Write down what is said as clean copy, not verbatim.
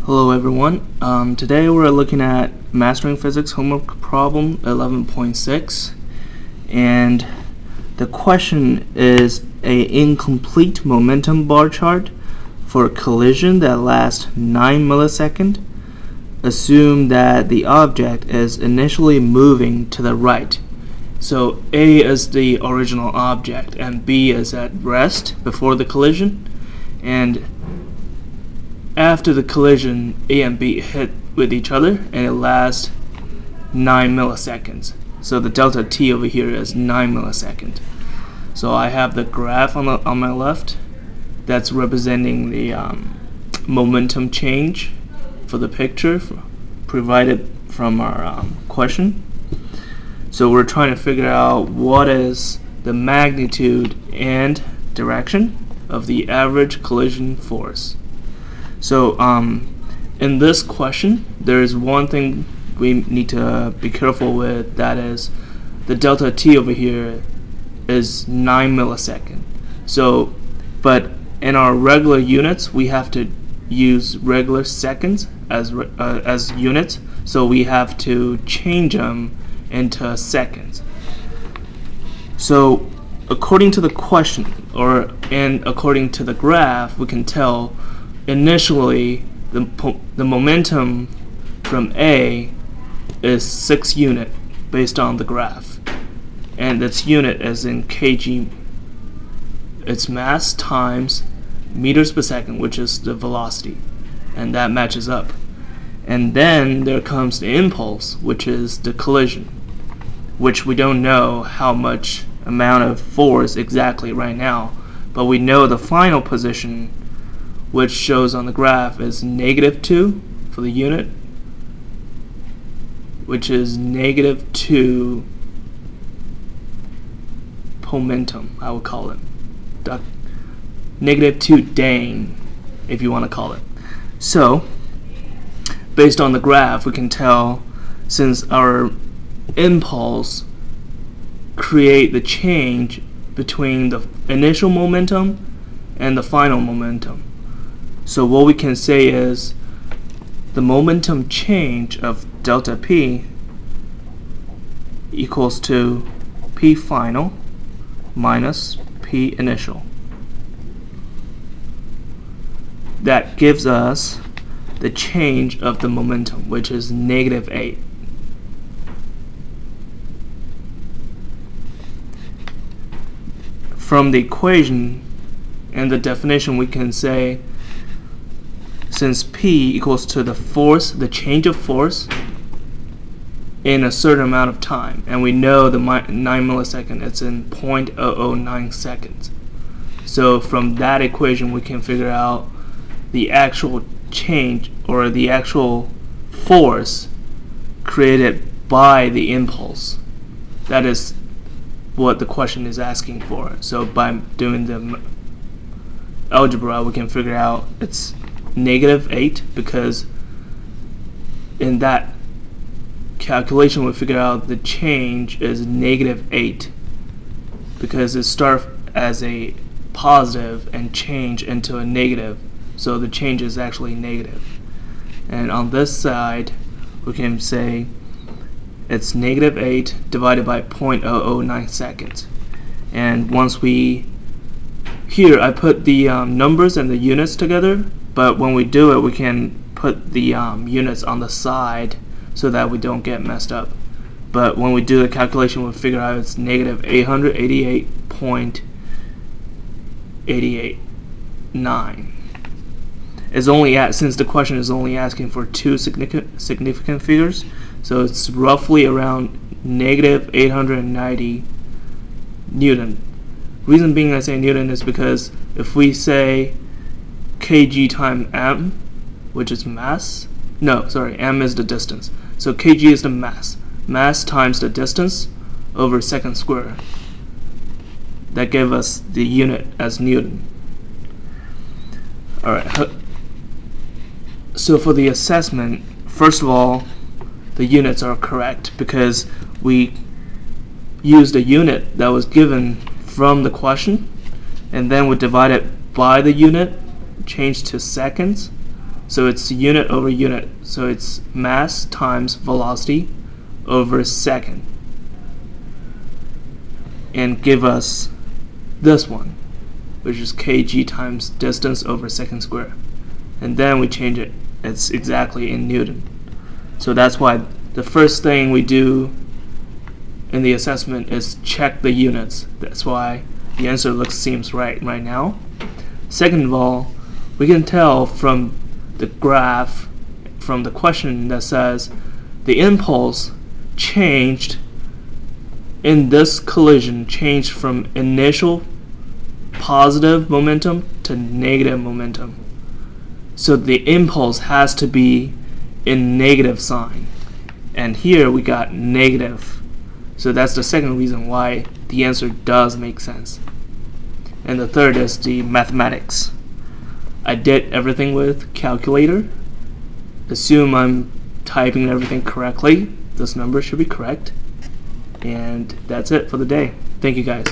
Hello everyone. Today we're looking at Mastering Physics Homework Problem 11.6, and the question is a incomplete momentum bar chart for a collision that lasts 9 milliseconds. Assume that the object is initially moving to the right. So A is the original object and B is at rest before the collision, and after the collision, A and B hit with each other, and it lasts 9 milliseconds. So the delta T over here is 9 milliseconds. So I have the graph on my left that's representing the momentum change for the picture provided from our question. So we're trying to figure out what is the magnitude and direction of the average collision force. So in this question, there is one thing we need to be careful with, that is the delta T over here is 9 milliseconds. So, but in our regular units, we have to use regular seconds as units, so we have to change them into seconds. So according to the question, and according to the graph, we can tell initially the momentum from A is 6 units based on the graph, and its unit is in kg. It's mass times meters per second, which is the velocity, and that matches up. And then there comes the impulse, which is the collision, which we don't know how much amount of force exactly right now, but we know the final position, which shows on the graph, is -2 for the unit, which is -2 momentum, I would call it. -2 Dane, if you want to call it. So, based on the graph, we can tell, since our impulse create the change between the initial momentum and the final momentum. So what we can say is the momentum change of delta P equals to P final minus P initial. That gives us the change of the momentum, which is -8. From the equation and the definition, we can say, since P equals to the force, the change of force in a certain amount of time, and we know the 9 milliseconds, it's in 0.009 seconds. So from that equation, we can figure out the actual change, or the actual force created by the impulse. That is what the question is asking for. So by doing the algebra, we can figure out it's -8, because in that calculation we figure out the change is -8, because it starts as a positive and change into a negative, so the change is actually negative. And on this side, we can say it's -8 divided by 0.009 seconds. And once here I put the numbers and the units together, but when we do it, we can put the units on the side so that we don't get messed up. But when we do the calculation, we'll figure out it's -888.889. It's only since the question is only asking for two significant figures, so it's roughly around -890 Newton. Reason being I say Newton is because if we say kg times m, which is mass, m is the distance, so kg is the mass times the distance over second square, that gives us the unit as Newton. Alright, so for the assessment, first of all, the units are correct because we used a unit that was given from the question, and then we divide it by the unit, change to seconds, So it's unit over unit. So it's mass times velocity over second. And give us this one, which is kg times distance over second square. And then we change it. It's exactly in Newton. So that's why the first thing we do in the assessment is check the units. That's why the answer seems right now. Second of all, we can tell from the graph, from the question that says the impulse changed in this collision, changed from initial positive momentum to negative momentum. So the impulse has to be in negative sign. And here we got negative. So that's the second reason why the answer does make sense. And the third is the mathematics. I did everything with calculator. Assume I'm typing everything correctly. This number should be correct. And that's it for the day. Thank you guys.